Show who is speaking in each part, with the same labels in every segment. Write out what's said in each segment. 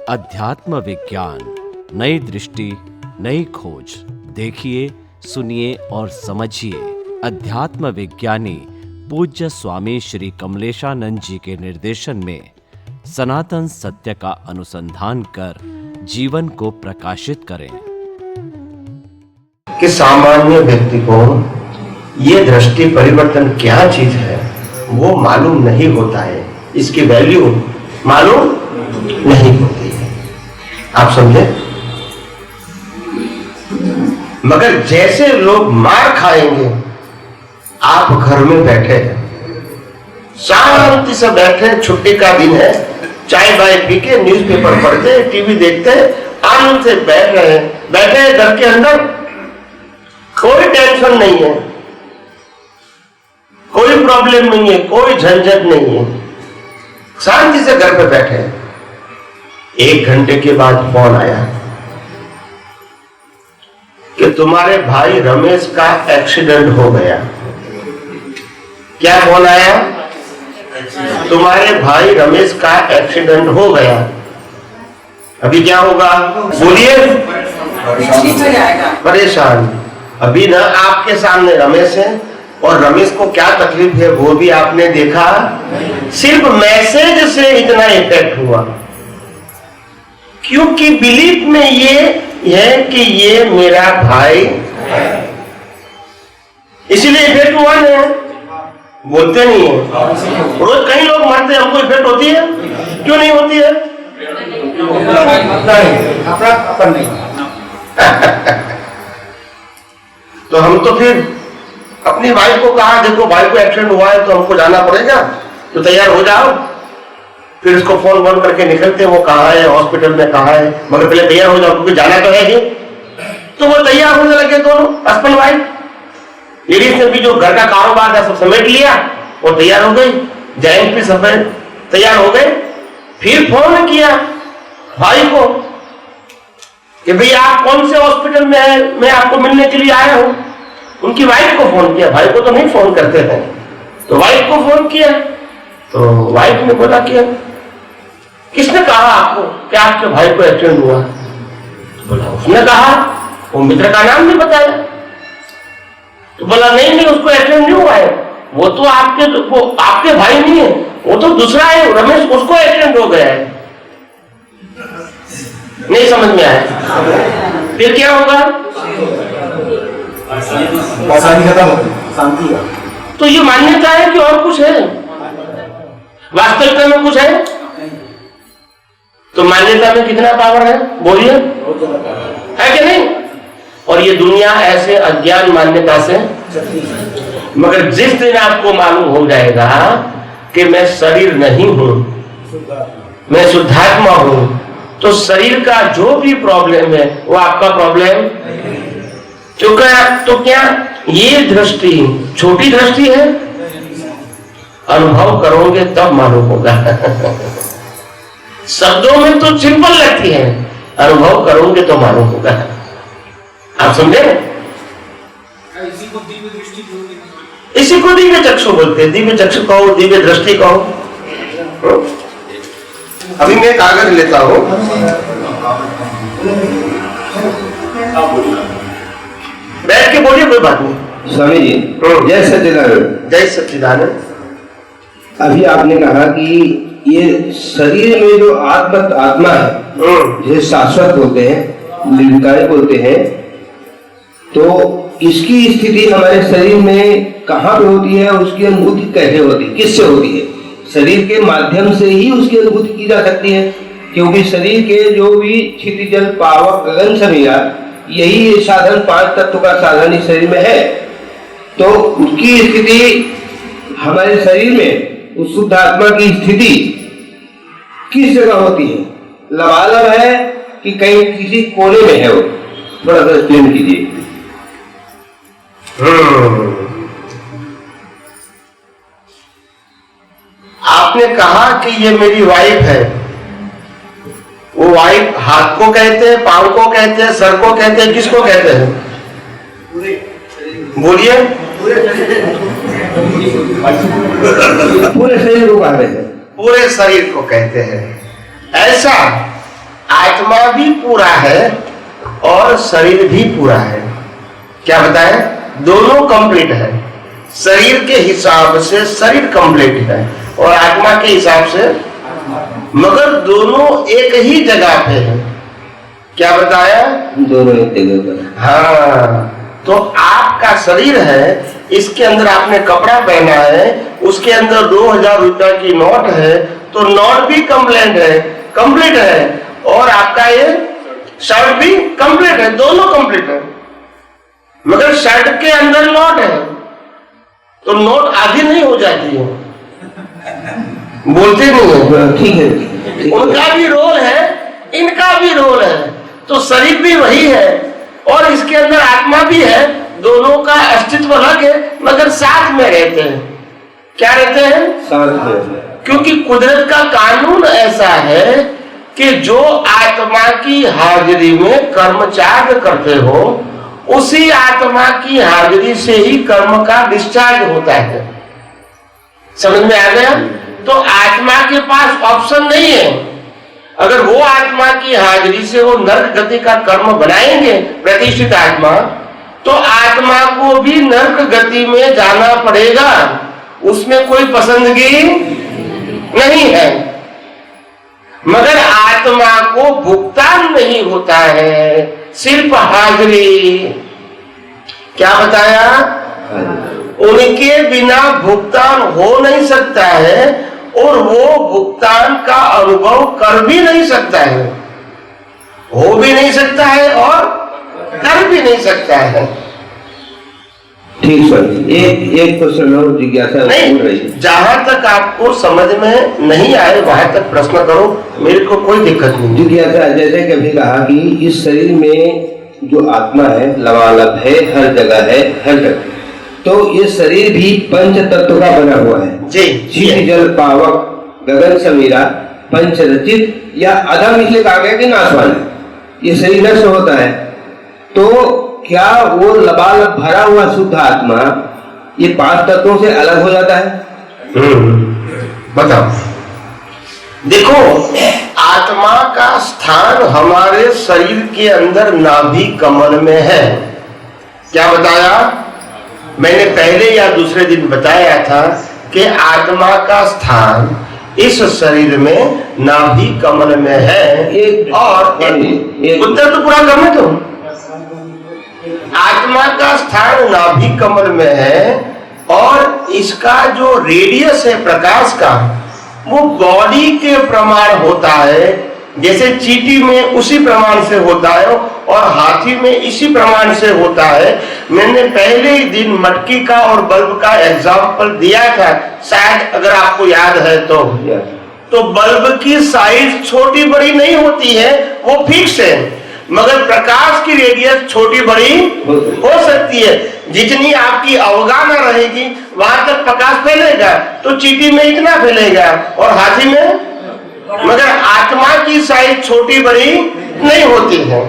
Speaker 1: अध्यात्म विज्ञान, नई दृष्टि, नई खोज। देखिए, सुनिए और समझिए। अध्यात्म विज्ञानी पूज्य स्वामी श्री कमलेशानंद जी के निर्देशन में सनातन सत्य का अनुसंधान कर जीवन को प्रकाशित करें।
Speaker 2: कि सामान्य व्यक्ति को ये दृष्टि परिवर्तन क्या चीज है वो मालूम नहीं होता है, इसकी वैल्यू मालूम नहीं होती है। आप समझे? मगर जैसे लोग मार खाएंगे, आप घर में बैठे शांति से बैठे, छुट्टी का दिन है, चाय बाय पी के न्यूज़पेपर पढ़ते, टीवी देखते, आनंद से बैठ रहे हैं, बैठे घर के अंदर, कोई टेंशन नहीं है, कोई प्रॉब्लम नहीं है, कोई झंझट नहीं है, शांति से घर पे बैठे। 1 घंटे के बाद फोन आया कि तुम्हारे भाई रमेश का एक्सीडेंट हो गया। क्या फोन आया? तुम्हारे भाई रमेश का एक्सीडेंट हो गया। अभी क्या होगा? बोलिए। परेशान। अभी ना आपके सामने रमेश है और रमेश को क्या तकलीफ है वो भी आपने देखा। सिर्फ मैसेज से इतना इफेक्ट हुआ, क्योंकि बिलीफ में ये है कि ये मेरा भाई, इसीलिए इफेक्ट हुआ ना। बोलते नहीं है। रोज कई लोग मरते हैं, हमको इफेक्ट होती है? क्यों नहीं होती है? अपन नहीं। तो हम तो फिर अपनी वाइफ को कहा, देखो भाई को एक्सीडेंट हुआ है तो हमको जाना पड़ेगा, तो तैयार हो जाओ। फिर उसको फोन बंद करके निकलते, वो कहाँ है, हॉस्पिटल में कहाँ है, मगर पहले तैयार हो जाओ क्योंकि जाना तो है ही। तो वो तैयार होने लगे दोनों, हस्बैंड वाइफ। लेडीज ने भी जो घर का कारोबार था सब समेट लिया और तैयार हो गई, जेंट्स भी सब तैयार हो गए। फिर फोन किया भाई को कि भैया आप कौन से हॉस्पिटल में है, मैं आपको मिलने के लिए आया हूं। उनकी वाइफ को फोन किया, भाई को तो नहीं फोन करते हैं, तो वाइफ को फोन किया। तो वाइफ ने बोला कि किसने कहा आपको कि आपके भाई को एक्सीडेंट हुआ? तो बोला उसने कहा, वो मित्र का नाम नहीं बताया। तो बोला नहीं उसको एक्सीडेंट नहीं हुआ है, वो तो आपके भाई नहीं है, वो तो दूसरा है रमेश, उसको एक्सीडेंट हो गया है। नहीं समझ में आया? फिर क्या होगा? शांति। तो ये मान्यता है कि और कुछ है, वास्तविकता में कुछ है? तो मान्यता में कितना पावर है? बोलिए, है कि नहीं? और ये दुनिया ऐसे अज्ञान मान्यता से, मगर जिस दिन आपको मालूम हो जाएगा कि मैं शरीर नहीं हूं, मैं शुद्धात्मा हूं, तो शरीर का जो भी प्रॉब्लम है वो आपका प्रॉब्लम। तो क्या ये दृष्टि छोटी दृष्टि है? अनुभव करोगे तब मालूम होगा। शब्दों में तो सिंपल लगती है, अनुभव करोगे तो मालूम होगा। आप समझे? इसी को दिव्य चक्षु बोलते हैं। दिव्य चक्षु कहो, दिव्य दृष्टि कहो। अभी मैं कागज लेता हूं, बैठ के बोलिए, कोई बात नहीं।
Speaker 3: स्वामी जी जय सच्चिदानंद।
Speaker 2: जय सच्चिदानंद।
Speaker 3: अभी आपने कहा कि ये शरीर में जो आत्मा है, जैसे शाश्वत बोलते हैं, निर्विकारी बोलते हैं, तो इसकी स्थिति हमारे शरीर में कहाँ पे होती है, उसकी अनुभूति कैसे होती है, किससे होती है? शरीर के माध्यम से ही उसकी अनुभूति की जा सकती है, क्योंकि शरीर के जो भी क्षिति जल पावक गगन समिया, यही साधन 5 तत्व का साधन इस शरीर में है। तो उसकी स्थिति हमारे शरीर में, उस शुद्ध आत्मा की स्थिति किस जगह होती है? लबालब है कि कहीं किसी कोने में है? वो थोड़ा सा एक्सप्लेन कीजिए।
Speaker 2: आपने कहा कि ये मेरी वाइफ है। वो वाइफ हाथ को कहते हैं, पांव को कहते हैं, सर को कहते हैं, किसको कहते हैं? बोलिए।
Speaker 3: पूरे शरीर को कहते हैं।
Speaker 2: पूरे शरीर को कहते हैं। ऐसा आत्मा भी पूरा है और शरीर भी पूरा है। क्या बताएं? दोनों कंप्लीट है। शरीर के हिसाब से शरीर कंप्लीट है और आत्मा के हिसाब से, मगर दोनों एक ही जगह पे है। क्या बताया?
Speaker 3: दोनों एक जगह पर।
Speaker 2: हाँ, तो आपका शरीर है, इसके अंदर आपने कपड़ा पहना है, उसके अंदर 2000 रुपया की नोट है, तो नोट भी कंप्लीट है और आपका ये शर्ट भी कंप्लीट है, दोनों कंप्लीट है। मगर शर्ट के अंदर नोट है तो नोट आधी नहीं हो जाती है, बोलते नहीं है।
Speaker 3: ठीक है,
Speaker 2: उनका भी रोल है, इनका भी रोल है, तो शरीर भी वही है और इसके अंदर आत्मा भी है। दोनों का अस्तित्व अलग है मगर साथ में रहते हैं। क्या रहते हैं?
Speaker 3: साथ में।
Speaker 2: क्योंकि कुदरत का कानून ऐसा है कि जो आत्मा की हाजिरी में कर्मचार्य करते हो, उसी आत्मा की हाजिरी से ही कर्म का डिस्चार्ज होता है। समझ में आ गया? तो आत्मा के पास ऑप्शन नहीं है। अगर वो आत्मा की हाजिरी से वो नरक गति का कर्म बनाएंगे प्रतिष्ठित आत्मा, तो आत्मा को भी नरक गति में जाना पड़ेगा, उसमें कोई पसंदगी नहीं है। मगर आत्मा को भुगतान नहीं होता है, सिर्फ हाजिरी। क्या बताया? उनके बिना भुगतान हो नहीं सकता है और वो भुगतान का अनुभव कर भी नहीं सकता है, हो भी नहीं सकता है और कर भी नहीं सकता है।
Speaker 3: ठीक सर, एक क्वेश्चन और जिज्ञासा
Speaker 2: नहीं, जहां तक आपको समझ में नहीं आए वहां तक प्रश्न करो, मेरे को कोई दिक्कत नहीं।
Speaker 3: जिज्ञासा जैसे कभी कहा कि इस शरीर में जो आत्मा है लबालब है, हर जगह है, हर जगह, तो ये शरीर भी पंच तत्व का बना हुआ है।
Speaker 2: जी,
Speaker 3: क्षिति जल पावक गगन समीरा पंच रचित या अधम, इसलिए कहा गया कि नाशवान है। ये शरीर नष्ट होता है, तो क्या वो लबालब भरा हुआ शुद्ध आत्मा ये 5 तत्वों से अलग हो जाता है?
Speaker 2: बताओ। देखो, आत्मा का स्थान हमारे शरीर के अंदर नाभि कमल में है। क्या बताया? मैंने पहले या दूसरे दिन बताया था कि आत्मा का स्थान इस शरीर में नाभि कमल में है। और उत्तर तो पूरा करना तो, आत्मा का स्थान नाभि कमल में है और इसका जो रेडियस है प्रकाश का, वो बॉडी के प्रमाण होता है। जैसे चींटी में उसी प्रमाण से होता है और हाथी में इसी प्रमाण से होता है। मैंने पहले ही दिन मटकी का और बल्ब का एग्जाम्पल दिया था, शायद अगर आपको याद है तो बल्ब की साइज छोटी बड़ी नहीं होती है, वो फिक्स है, मगर प्रकाश की रेडियस छोटी बड़ी हो सकती है। जितनी आपकी अवगाहना रहेगी वहां तक प्रकाश फैलेगा, तो चींटी में इतना फैलेगा और हाथी में, मगर आत्मा की साइज छोटी बड़ी नहीं होती है।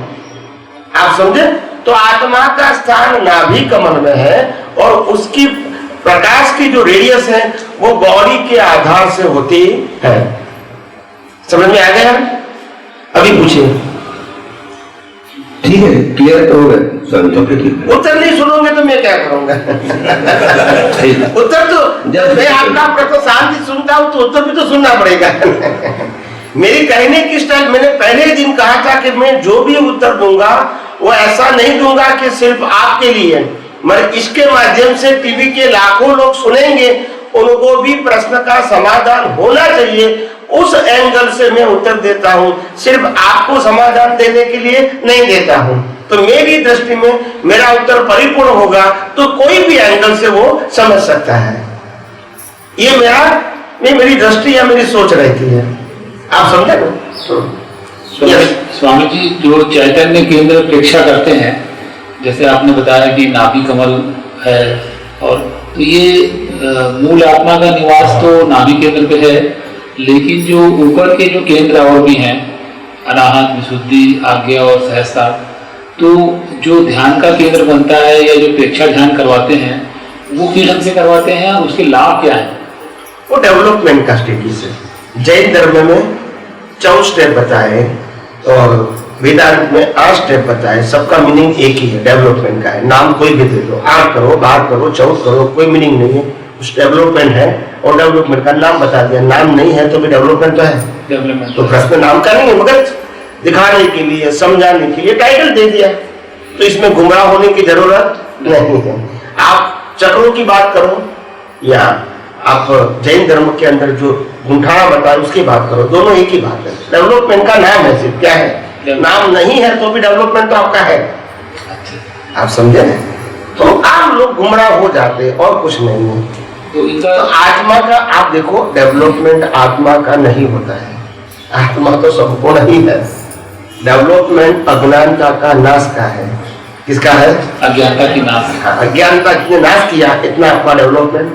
Speaker 2: आप समझे? तो आत्मा का स्थान नाभि कमल में है और उसकी प्रकाश की जो रेडियस है वो बॉडी के आधार से होती है। समझ में आ गया? अभी पूछिए।
Speaker 3: ठीक है, क्लियर तो हो गया।
Speaker 2: उत्तर नहीं सुनोगे तो मैं क्या करूंगा? उत्तर तो जब मैं आपका प्रश्न शांति सुनता हूं तो उत्तर भी तो सुनना पड़ेगा। मेरी कहने की स्टाइल, मैंने पहले ही दिन कहा था कि मैं जो भी उत्तर दूंगा वो ऐसा नहीं दूंगा कि सिर्फ आपके लिए, मगर इसके माध्यम से टीवी के लाखों लोग सुनेंगे, उनको भी प्रश्न का समाधान होना चाहिए। उस एंगल से मैं उत्तर देता हूं, सिर्फ आपको समाधान देने के लिए नहीं देता हूं। तो मेरी दृष्टि में मेरा उत्तर परिपूर्ण होगा तो कोई भी एंगल से वो समझ सकता है। ये मेरी दृष्टि या मेरी सोच रहती है। आप समझे ना?
Speaker 4: स्वामी जी, जो चैतन्य केंद्र प्रेक्षा करते हैं, जैसे आपने बताया कि नाभि कमल है, और तो ये मूल आत्मा का निवास तो नाभि केंद्र पे है, लेकिन जो ऊपर के जो केंद्र और भी हैं, अनाहत, विशुद्धि, आज्ञा और सहजता, तो जो ध्यान का केंद्र बनता है या जो प्रेक्षा ध्यान करवाते हैं, वो किस ढंग से करवाते हैं, उसके लाभ क्या है?
Speaker 2: वो डेवलपमेंट का स्टेज है। जैन धर्म में 4 स्टेप बताए। और वेदांत में 8 स्टेप बताए, सबका मीनिंग एक ही है, डेवलपमेंट का है। नाम कोई भी दे दो, 8 करो, 12 करो, 14 करो, कोई मीनिंग नहीं है, उस डेवलपमेंट है। और डेवलपमेंट का नाम बता दिया, नाम नहीं है तो भी डेवलपमेंट तो है।
Speaker 4: डेवलपमेंट
Speaker 2: तो प्रश्न नाम का नहीं है, मगर दिखाने के लिए, समझाने के लिए टाइटल दे दिया, तो इसमें गुमराह होने की जरूरत नहीं है। आप चक्रों की बात करो या आप जैन धर्म के अंदर जो गुंठाना बताए उसकी बात करो, दोनों एक ही बात है। डेवलपमेंट का नाम है, सिर्फ क्या है, नाम नहीं है तो भी डेवलपमेंट तो आपका है। आप समझे? तो आम लोग गुमराह हो जाते और कुछ नहीं है। तो आत्मा का आप देखो, डेवलपमेंट आत्मा का नहीं होता है, आत्मा तो संपूर्ण ही है। डेवलपमेंट अज्ञानता का नाश का है। किसका है?
Speaker 4: अज्ञानता की नाश।
Speaker 2: अज्ञानता की नाश किया, इतना आपका डेवलपमेंट।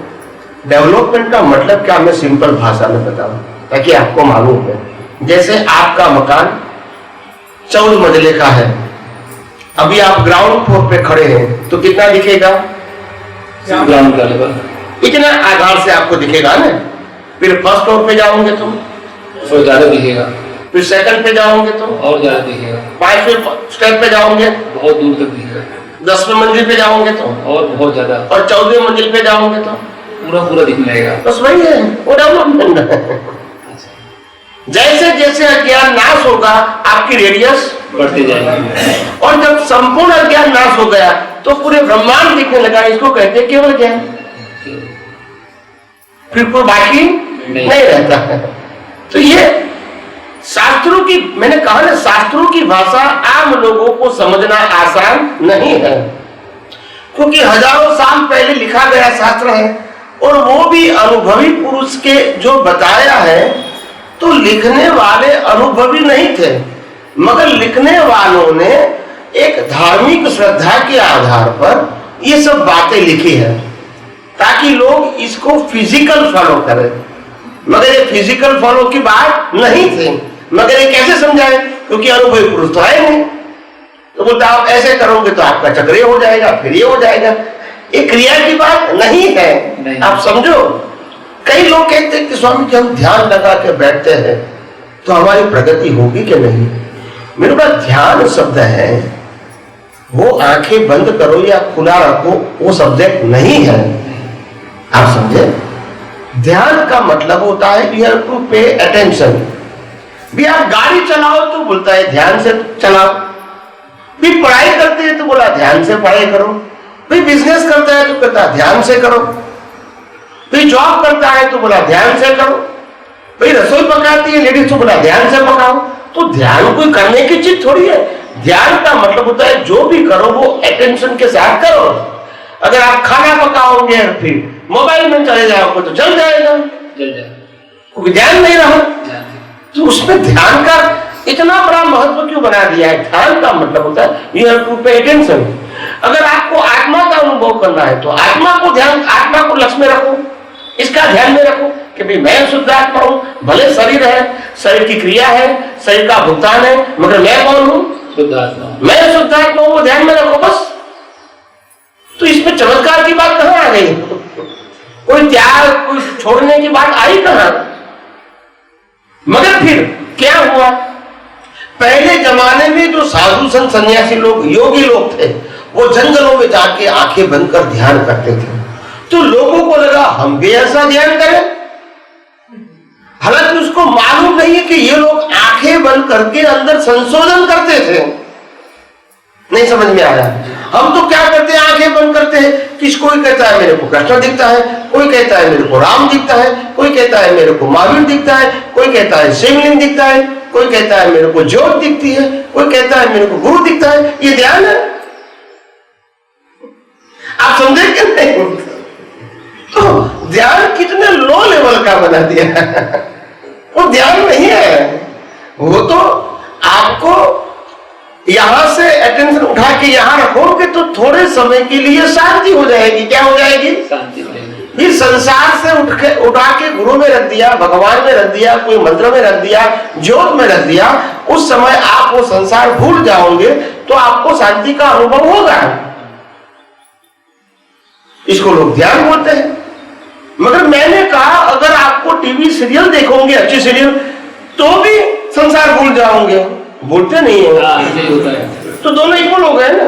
Speaker 2: डेवलपमेंट का मतलब क्या, मैं सिंपल भाषा में बताऊं ताकि आपको मालूम है। जैसे आपका मकान 14 मंजिले का है, अभी आप ग्राउंड फ्लोर पे खड़े हैं तो कितना दिखेगा?
Speaker 4: ग्राउंड का लेवल
Speaker 2: इतना आधार से आपको दिखेगा ना। फिर फर्स्ट फ्लोर पे जाओगे तो
Speaker 4: और ज्यादा दिखेगा,
Speaker 2: फिर सेकंड पे जाओगे तो
Speaker 4: और ज्यादा दिखेगा,
Speaker 2: 5वें स्टेप पे जाओगे
Speaker 4: बहुत दूर तक दिखेगा,
Speaker 2: 10वें मंजिल पे जाओगे तो
Speaker 4: और बहुत ज्यादा,
Speaker 2: और 14वें मंजिल पे जाओगे तो
Speaker 4: पूरा पूरा दिखने लगेगा।
Speaker 2: बस वही है, वो डेवलपमेंट है। जैसे जैसे अज्ञान नाश होगा आपकी रेडियस
Speaker 4: बढ़ते जाएंगे,
Speaker 2: और जब संपूर्ण अज्ञान नाश हो गया तो पूरे ब्रह्मांड दिखने लगा। इसको कहते हैं केवल ज्ञान, फिर कोई बाकी नहीं रहता है। तो ये शास्त्रों की, मैंने कहा ना, शास्त्रों की भाषा आम लोगों को समझना आसान नहीं है, क्योंकि हजारों साल पहले लिखा गया शास्त्र है और वो भी अनुभवी पुरुष के जो बताया है। तो लिखने वाले अनुभवी नहीं थे, मगर लिखने वालों ने एक धार्मिक श्रद्धा के आधार पर ये सब बातें लिखी है ताकि लोग इसको फिजिकल फॉलो करें। मगर ये फिजिकल फॉलो की बात नहीं थी, मगर ये कैसे समझाए, क्योंकि अनुभवी पुरुष तो है नहीं। तो बोलता आप ऐसे करोगे तो आपका चक्र हो जाएगा, फिर ये हो जाएगा। ये क्रिया की बात नहीं है, नहीं। आप समझो। कई लोग कहते हैं कि स्वामी जी हम ध्यान लगा के बैठते हैं तो हमारी प्रगति होगी कि नहीं। मेरे पास ध्यान शब्द है, वो आंखें बंद करो या खुला रखो, वो सब्जेक्ट नहीं है। आप समझे? ध्यान का मतलब होता है you have to pay attention. भी आप गाड़ी चलाओ तो बोलता है ध्यान से चलाओ, भी पढ़ाई करते हैं तो बोला ध्यान से पढ़ाई करो, भी बिजनेस करता है तो कहता ध्यान से करो, भी जॉब करता है तो बोला ध्यान से करो, भाई रसोई पकाती है लेडीज तो बोला ध्यान से पकाओ। तो ध्यान कोई करने की चीज थोड़ी है। ध्यान का मतलब होता है जो भी करो वो अटेंशन के साथ करो। अगर आप खाना पकाओगे फिर मोबाइल में चले जाओगे तो जल जाएगा, क्योंकि ध्यान नहीं रहा। तो उसमें ध्यान का इतना बड़ा महत्व क्यों बना दिया है? ध्यान का मतलब होता है you have to pay attention. अगर आपको आत्मा का अनुभव करना है तो आत्मा को ध्यान, आत्मा को लक्ष्य में रखो, इसका ध्यान में रखो कि भाई मैं शुद्ध आत्मा हूं। भले शरीर है, शरीर की क्रिया है, शरीर का भुगतान है, मगर मैं कौन हूं? शुद्ध आत्मा। मैं शुद्ध आत्मा हूं, वो ध्यान में रखो बस। तो इसमें चमत्कार की बात कहां आ गई? कोई त्याग, कोई छोड़ने की बात आई कहां? मगर फिर क्या हुआ? पहले जमाने में जो साधु संत सन्यासी लोग, योगी लोग थे, वो जंगलों में जाके आंखें बंद कर ध्यान करते थे। तो लोगों को लगा हम भी ऐसा ध्यान करें। हालांकि उसको मालूम नहीं है कि ये लोग आंखें बंद करके अंदर संशोधन करते थे। नहीं समझ में आया। हम तो क्या करते हैं, आंखें बंद करते हैं। कोई कहता है मेरे को कृष्ण दिखता है, कोई कहता है मेरे को राम दिखता है, कोई कहता है मेरे को महावीर दिखता है, कोई कहता है शिवलिंग दिखता है, कोई कहता है मेरे को ज्योत दिखती है, कोई कहता है मेरे को गुरु दिखता है। ये ध्यान है? आप समझे कि नहीं? तो ध्यान कितने लो लेवल का बना दिया। वो ध्यान नहीं है, वो तो आपको यहां से अटेंशन उठा के यहां रखोगे तो थोड़े समय के लिए शांति हो जाएगी। क्या हो जाएगी? शांति। फिर संसार से उठा के गुरु में रख दिया, भगवान में रख दिया, कोई मंत्र में रख दिया, ज्योत में रख दिया, उस समय आप वो संसार भूल जाओगे तो आपको शांति का अनुभव होगा। इसको लोग ध्यान बोलते हैं। मगर मैंने कहा अगर आपको टीवी सीरियल देखोगे, अच्छी सीरियल, तो भी संसार भूल जाओगे। बोलते नहीं है।
Speaker 4: यही होता है।
Speaker 2: तो दोनों इक्वल हो गए ना,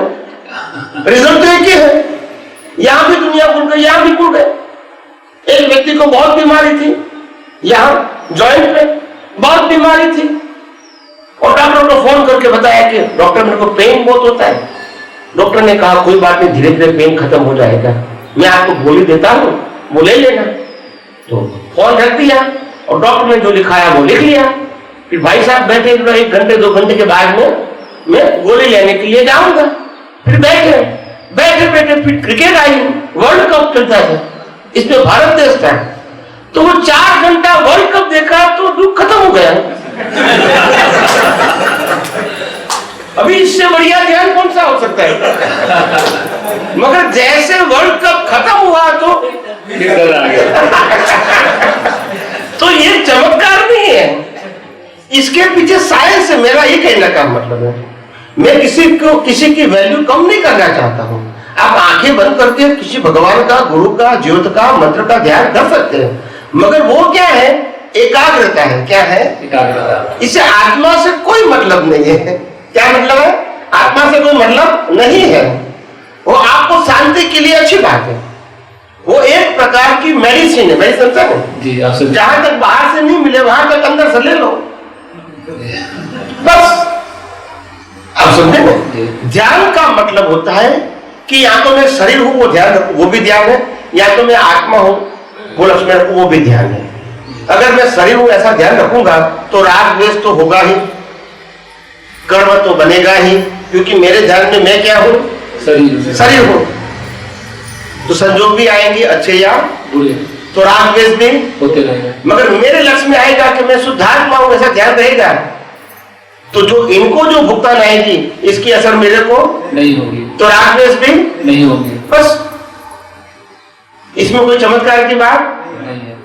Speaker 2: रिजल्ट तो एक ही है। यहां भी दुनिया खुल गई, यहां भी खुल गए। एक व्यक्ति को बहुत बीमारी थी, यहां जॉइंट में बहुत बीमारी थी, और डॉक्टर को फोन करके बताया कि डॉक्टर मेरे को पेन बहुत होता है। डॉक्टर ने कहा कोई बात नहीं, धीरे धीरे पेन खत्म हो जाएगा, मैं आपको गोली देता हूं, वो ले लेना। तो फोन रख दिया और डॉक्टर ने जो लिखाया वो लिख लिया। फिर भाई साहब बैठे 1 घंटे 2 घंटे के बाद में मैं गोली लेने के लिए जाऊंगा। फिर बैठे फिर क्रिकेट आई, वर्ल्ड कप चलता था, इसमें भारत देश था। तो वो 4 घंटा वर्ल्ड कप देखा तो दुख खत्म हो गया। अभी इससे बढ़िया ध्यान कौन सा हो सकता है? मगर जैसे वर्ल्ड कप खत्म हुआ तो
Speaker 4: आ गया।
Speaker 2: तो ये चमत्कार नहीं है, इसके पीछे साइंस है। मेरा ये कहने का मतलब है, मैं किसी की वैल्यू कम नहीं करना चाहता हूं। आप आंखें बंद करके किसी भगवान का, गुरु का, ज्योत का, मंत्र का ध्यान कर सकते हैं, मगर वो क्या है? एकाग्रता है। क्या है?
Speaker 4: एकाग्रता।
Speaker 2: इसे आत्मा से कोई मतलब नहीं है। क्या मतलब है? आत्मा से कोई मतलब नहीं है। वो आपको शांति के लिए अच्छी बात है, वो एक प्रकार की मेडिसिन है। मेडिसिन
Speaker 4: जी, आपसे
Speaker 2: जहां तक बाहर से नहीं मिले वहां तक अंदर से ले लो, बस। आप समझे ना? ध्यान का मतलब होता है कि या तो मैं शरीर हूं वो ध्यान रखूं, वो भी ध्यान है, या तो मैं आत्मा हूं वो लक्ष्मी रखूं, वो भी ध्यान है। अगर मैं शरीर हूं ऐसा ध्यान रखूंगा तो राग द्वेष तो होगा ही, कर्म तो बनेगा ही, क्योंकि मेरे ध्यान में मैं क्या हूं? शरीर हूं। तो संजोग भी आएंगे अच्छे या बुरे, तो राग द्वेष भी
Speaker 4: होते रहेंगे।
Speaker 2: मगर मेरे लक्ष्य में आएगा कि मैं शुद्धात्मा हूं, ऐसा ध्यान रहेगा। तो जो इनको जो भुगतान आएगी इसकी असर मेरे को
Speaker 4: नहीं होगी,
Speaker 2: तो राग द्वेष भी
Speaker 4: नहीं होगी।
Speaker 2: बस, इसमें कोई चमत्कार की बात
Speaker 4: नहीं है।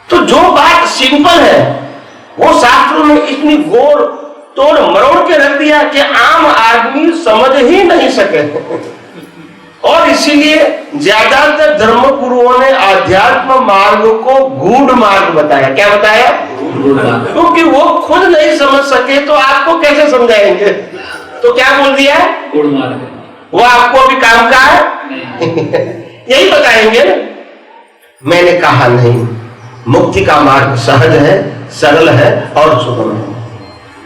Speaker 2: तो जो बात सिंपल है वो शास्त्रों में इतनी गोर तोड़ मरोड़ के रख दिया कि आम आदमी समझ ही नहीं सके। और इसीलिए ज्यादातर धर्म गुरुओं ने आध्यात्म मार्ग को गूढ़ मार्ग बताया। क्या बताया? क्योंकि वो खुद नहीं समझ सके तो आपको कैसे समझाएंगे? तो क्या बोल दिया?
Speaker 4: गूढ़ मार्ग।
Speaker 2: वो आपको अभी काम का है यही बताएंगे ना। मैंने कहा नहीं, मुक्ति का मार्ग सहज है, सरल है और सुगम है।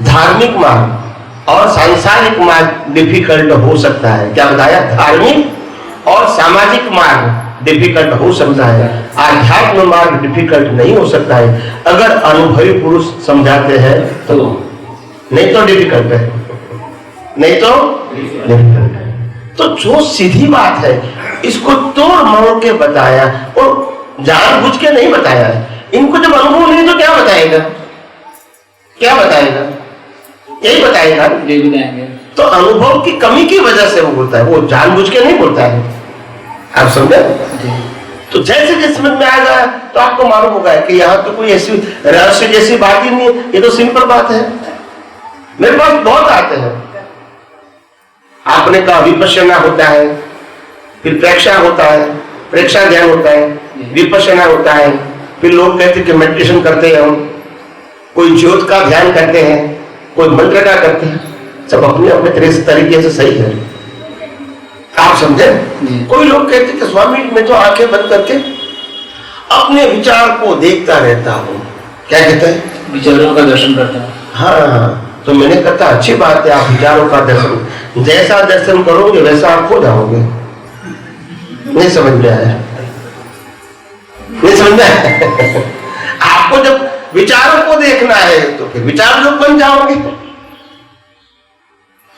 Speaker 2: धार्मिक मार्ग और सांसारिक मार्ग डिफिकल्ट हो सकता है। क्या बताया? धार्मिक और सामाजिक मार्ग डिफिकल्ट हो सकता है, आध्यात्म मार्ग डिफिकल्ट नहीं हो सकता है। अगर अनुभवी पुरुष समझाते हैं तो, नहीं तो डिफिकल्ट है, नहीं तो डिफिकल्ट है। तो जो सीधी बात है इसको तोड़ मरोड़ के बताया और जानबूझ के नहीं बताया है। इनको जब अनुभव नहीं तो क्या बताएगा? क्या बताएगा? यही बताएगा,
Speaker 4: यही बताएंगे।
Speaker 2: तो अनुभव की कमी की वजह से वो बोलता है, वो जानबूझ के नहीं बोलता है। आप समझे? तो जैसे जैसे समझ में आएगा तो आपको मालूम होगा कि यहाँ तो कोई ऐसी रहस्य जैसी बात ही नहीं है, ये तो सिंपल बात है। मेरे पास बहुत आते हैं, आपने कहा विपश्यना होता है, फिर प्रेक्षा होता है, प्रेक्षा ध्यान होता है, विपश्यना होता है, फिर लोग कहते हैं कि मेडिटेशन करते हैं हम, कोई ज्योत का ध्यान करते हैं, कोई मंत्र का करते हैं, सब अपने अपने तरीके से सही है। आप समझे? कोई लोग कहते कि स्वामी मैं तो आंखें बंद करके अपने विचार को देखता रहता हूँ। क्या कहते हैं?
Speaker 4: विचारों का दर्शन करता हूँ।
Speaker 2: हाँ, तो मैंने कहा अच्छी बात है, आप विचारों का दर्शन, जैसा दर्शन करोगे वैसा आप हो जाओगे। नहीं समझ में आया? नहीं समझ में आया? आपको जब विचारों को देखना है तो फिर विचार लोग बन जाओगे।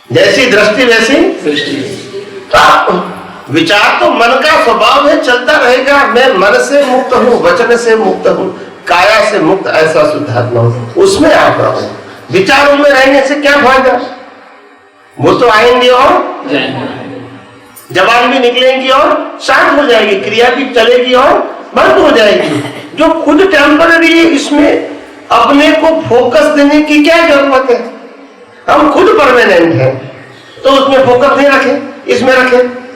Speaker 2: जैसी दृष्टि वैसी
Speaker 4: सृष्टि।
Speaker 2: तो आप विचार तो मन का स्वभाव है, चलता रहेगा। मैं मन से मुक्त हूँ, वचन से मुक्त हूँ, काया से मुक्त, ऐसा शुद्धात्मा हूँ, उसमें आप रहो। विचारों में रहने से क्या फायदा? वो तो आएंगे और जबान भी निकलेंगी और शांत हो जाएगी, क्रिया भी चलेगी और बंद हो जाएगी। जो खुद टेम्पररी है इसमें अपने को फोकस देने की क्या जरूरत है? हम खुद परमानेंट हैं, तो उसमें फोकस नहीं रखें, इसमें रखें।